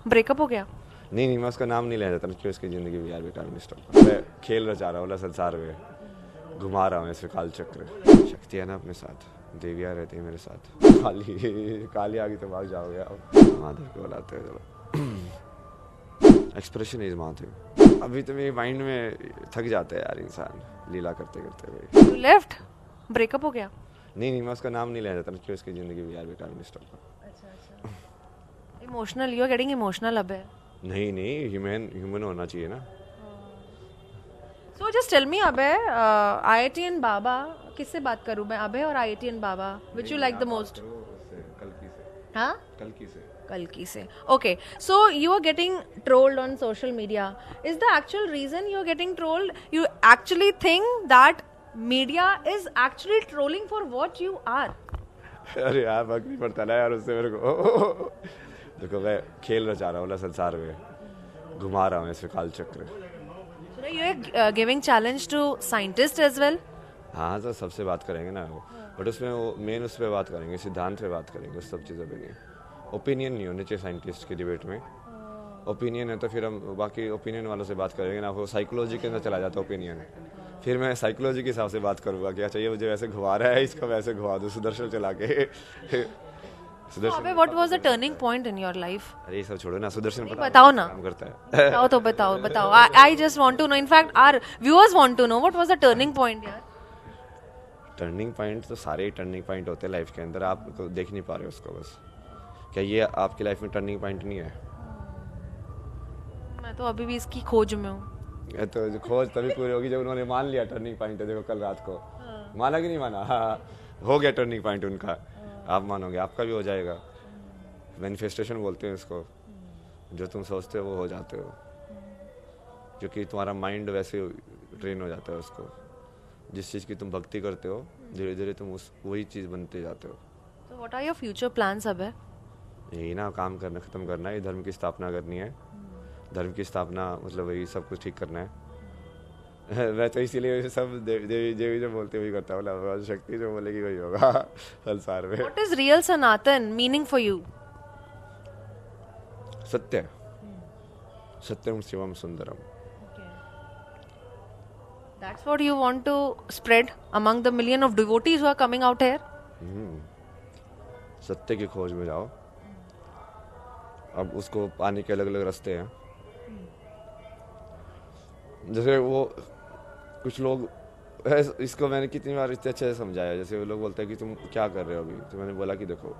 Breakup हो गया? नहीं मैं उसका नाम नहीं लेना चाहता क्योंकि उसकी ज़िंदगी भी यार बेकार में स्टॉप। मैं खेल रचा रहा हूँ संसार में, घुमा रहा हूँ ऐसे काल चक्र। शक्ति है ना अपने साथ, देवियाँ रहती है मेरे साथ। काली आ गई तो भाग जाओगे आप। माधव को बुलाते हो चलो। Expression is Madhav. अभी तो मेरे माइंड में थक जाता है यार इंसान लीला करते करते हुए। यू लेफ्ट, ब्रेकअप हो गया? नहीं मैं उसका नाम नहीं लेना चाहता क्योंकि उसकी ज़िंदगी भी यार बेकार में stop. Emotional, you are getting emotional अब है। नहीं ह्यूमन होना चाहिए ना। सो जस्ट टेल मी अबे, आईआईटी एंड बाबा, किससे बात करूं मैं? अबे और IIT and Baba, which you like the most? हाँ, कल्कि से। Okay, so you are getting trolled on social media. Is the actual reason you are getting trolled? You actually think that media is actually trolling for what you are? अरे यार फर्क नहीं पड़ता ना यार उससे मेरे को। देखो मैं खेल रचा रहा हूँ संसार में, घुमा रहा हूँ ऐसे काल चक्र। So you are giving challenge to scientists as well? हाँ तो सबसे बात करेंगे ना वो, बट उसमें वो मेन उस पर बात करेंगे, सिद्धांत पे बात करेंगे, उस सब चीज़ों पे नहीं। ओपिनियन नहीं होने चाहिए साइंटिस्ट की डिबेट में। ओपिनियन है तो फिर हम बाकी ओपिनियन वालों से बात करेंगे ना, वो साइकोलॉजी के अंदर चला जाता है ओपिनियन। फिर मैं साइकोलॉजी के हिसाब से बात करूँगा, क्या चाहिए मुझे वैसे घुमा रहा है इसका वैसे घुमा दूँ सुदर्शन चला के। अबे what was the turning point in your life? अरे ये सब छोड़ो ना, सुदर्शन बताओ ना, काम करता है। बताओ तो बताओ. I just want to know. In fact, our viewers want to know what was the turning point यार. टर्निंग पॉइंट तो सारे ही टर्निंग पॉइंट होते हैं लाइफ के अंदर, आप देख नहीं पा रहे हो उसको बस। क्या ये आपकी लाइफ में टर्निंग पॉइंट नहीं है? मैं तो अभी भी इसकी खोज में हूँ। तो खोज तभी पूरी होगी जब उन्होंने मान लिया टर्निंग पॉइंट है। देखो कल रात को माना कि नहीं माना? हाँ, हो गया टर्निंग पॉइंट उनका। आप मानोगे आपका भी हो जाएगा। मैनिफेस्टेशन बोलते हैं इसको, जो तुम सोचते हो वो हो जाते हो, क्योंकि तुम्हारा माइंड वैसे ट्रेन हो जाता है उसको। जिस चीज़ की तुम भक्ति करते हो धीरे धीरे तुम उस वही चीज़ बनते जाते हो। So what are your future plans अब है? यही ना, काम करना ख़त्म करना है, धर्म की स्थापना करनी है। धर्म की स्थापना मतलब वही सब कुछ ठीक करना है। मैं तो इसीलिए सब देवी जो बोलते वही करता हूँ ना, शक्ति जो बोलेगी वही होगा संसार में। What is real Sanatan meaning for you? सत्य, सत्यम Shivam Sundaram. That's what you want to spread among the million of devotees who are coming out here? सत्य की खोज में जाओ। अब उसको पाने के अलग अलग रास्ते हैं। जैसे वो कुछ लोग इसको मैंने कितनी बार इतने अच्छे से समझाया। जैसे वो लोग बोलते हैं कि तुम क्या कर रहे हो अभी, तो मैंने बोला कि देखो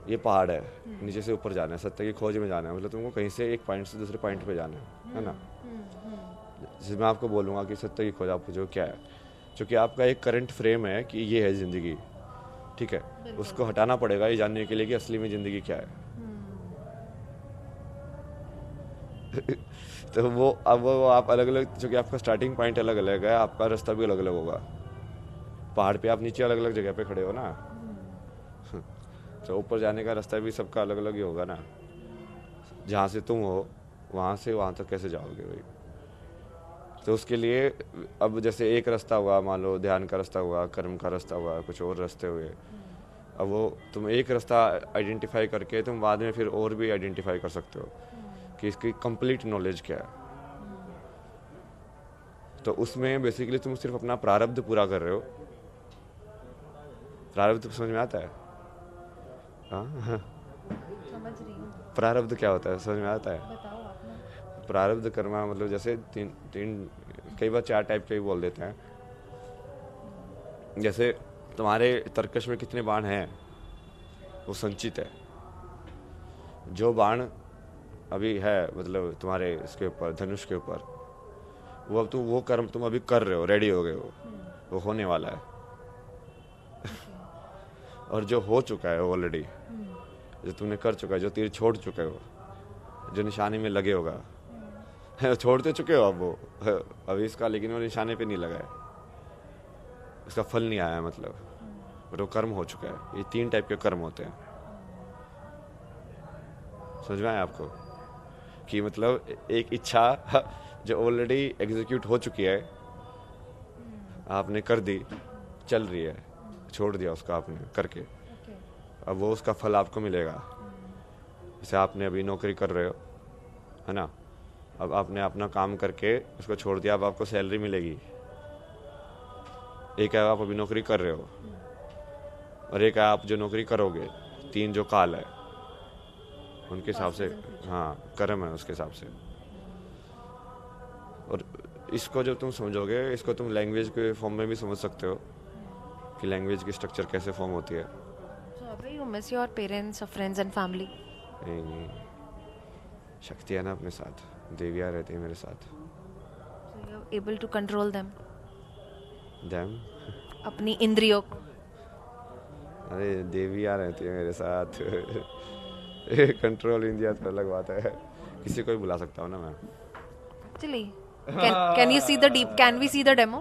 ये पहाड़ है, नीचे से ऊपर जाना है, सत्य की खोज में जाना है, मतलब तुमको कहीं से एक पॉइंट से दूसरे पॉइंट पे जाना है ना। जैसे मैं आपको बोलूँगा कि सत्य की खोज आप खोजो क्या है, क्योंकि आपका एक करंट फ्रेम है कि ये है ज़िंदगी, ठीक है, उसको हटाना पड़ेगा ये जानने के लिए कि असली में ज़िंदगी क्या है। तो वो अब वो आप अलग अलग, चूँकि आपका स्टार्टिंग पॉइंट अलग अलग है, आपका रास्ता भी अलग अलग होगा। पहाड़ पे आप नीचे अलग अलग जगह पे खड़े हो ना, तो ऊपर जाने का रास्ता भी सबका अलग अलग ही होगा ना। जहाँ से तुम हो वहाँ तक कैसे जाओगे भाई? तो उसके लिए अब जैसे एक रास्ता हुआ, मान लो ध्यान का रास्ता हुआ, कर्म का रास्ता हुआ, कुछ और रास्ते हुए। अब वो तुम एक रास्ता आइडेंटिफाई करके तुम बाद में फिर और भी आइडेंटिफाई कर सकते हो कि इसकी कंप्लीट नॉलेज क्या है। तो उसमें बेसिकली तुम सिर्फ अपना प्रारब्ध पूरा कर रहे हो। प्रारब्ध समझ में आता है? हाँ, समझ रही हूँ, प्रारब्ध क्या होता है समझ में आता है? बताओ आपने। प्रारब्ध कर्मा मतलब जैसे तीन कई बार 4 टाइप के भी बोल देते हैं। जैसे तुम्हारे तर्कश में कितने बाण हैं वो संचित है। जो बाण अभी है मतलब तुम्हारे इसके ऊपर धनुष के ऊपर, वो अब तुम वो कर्म तुम अभी कर रहे हो, रेडी हो गए हो, वो होने वाला है। और जो हो चुका है ऑलरेडी, जो तुमने कर चुका है, जो तीर छोड़ चुके हो, जो निशाने में लगे होगा, छोड़ते चुके हो अब वो अभी इसका, लेकिन वो निशाने पे नहीं लगा है, उसका फल नहीं आया मतलब, और वो कर्म हो चुका है। ये 3 टाइप के कर्म होते हैं। समझ में आया आपको? कि मतलब एक इच्छा जो ऑलरेडी एग्जीक्यूट हो चुकी है, आपने कर दी, चल रही है, छोड़ दिया उसका आपने करके, अब वो उसका फल आपको मिलेगा। जैसे आपने अभी नौकरी कर रहे हो, है ना। अब आपने अपना काम करके उसको छोड़ दिया, अब आपको सैलरी मिलेगी। एक है आप अभी नौकरी कर रहे हो, और एक है आप जो नौकरी करोगे। 3 जो काल है उनके हिसाब से, हाँ कर्म है उसके हिसाब से। और इसको जो तुम समझोगे, इसको तुम लैंग्वेज के फॉर्म में भी समझ सकते हो कि लैंग्वेज की स्ट्रक्चर कैसे फॉर्म होती है। So Abhay, you miss your parents or friends and family? नहीं, शक्ति है ना अपने साथ, देवियाँ रहती है मेरे साथ। So you're able to control them? Them? अपनी इंद्रियों को? अरे देवियाँ रहती है मेरे साथ। कंट्रोल इंडिया तो अलग बात है, किसी को भी बुला सकता हूँ ना मैं। Actually, can you see the deep? Can we see the demo?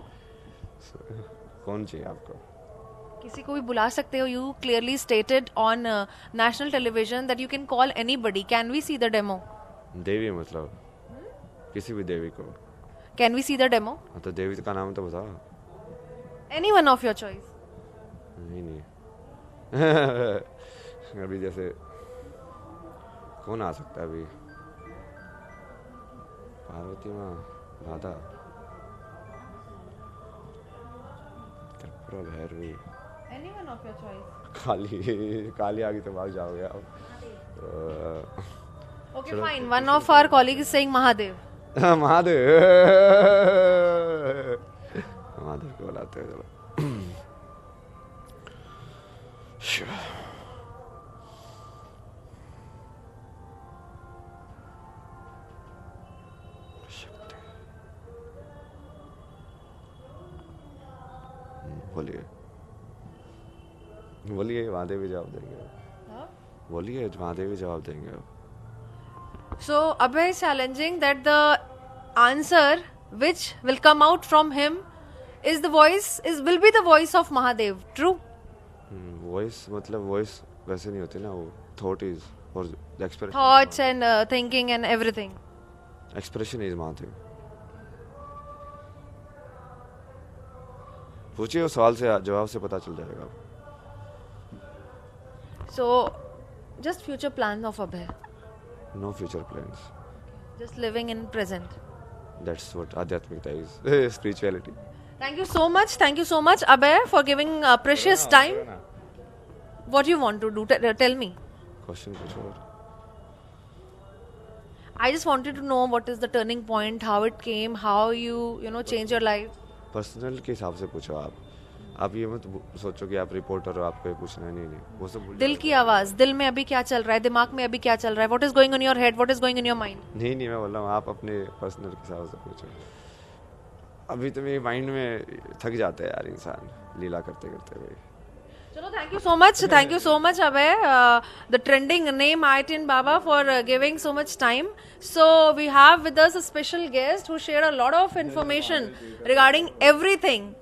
कौन चाहिए आपको? किसी को भी बुला सकते हो. You clearly stated on national television that you can call anybody. Can we see the demo? देवी मतलब किसी भी देवी को। Can we see the demo? हाँ तो देवी का नाम तो बता। Any one of your choice. नहीं अभी जैसे कौन आ सकता है अभी? पार्वती माँ, Radha, Tripura, Bhairavi. Any one of your choice. काली आ गई तो भाग जाओगे आप। Okay, fine. One of our colleagues is saying Mahadev. Mahadev Mahadev को बुलाते हैं, चलो। बोलिए बोलिए, महादेव भी जवाब देंगे। बोलिए, महादेव भी जवाब देंगे। So Abhay is challenging that the answer which will come out from him is will be the voice of Mahadev. True? Voice मतलब वॉइस वैसे नहीं होती ना, वो थॉट इज और expression, Thoughts and thinking and everything. Expression is Mahadev. पूछिए, उस सवाल से जवाब से पता चल जाएगा। So just future plans of Abhay. No future plans, Just living in present. That's what आध्यात्मिकता is, spirituality. Thank you so much. Thank you so much, Abhay, for giving precious time. What do you want to do? Tell me. Question पूछो। I just wanted to know what is the turning point, how it came, how you changed your life. Personal के हिसाब से पूछो आप ये मत सोचो कि आप रिपोर्टर हो, आपको ये पूछना है। नहीं, वो सब भूल दिल जाओ। की आवाज, दिल में अभी क्या चल रहा है, दिमाग में अभी क्या चल रहा है, what is going on your head, what is going in your mind? नहीं मैं बोल रहा हूँ, आप अपने पर्सनल के हिसाब से पूछो। अभी तो मेरे माइंड में थक जाता है यार इंसान, लीला करते करते हुए। चलो, thank you so much Abhay, the trending name IITian Baba, for giving so much time. So we have with us a special guest who shared a lot of information regarding everything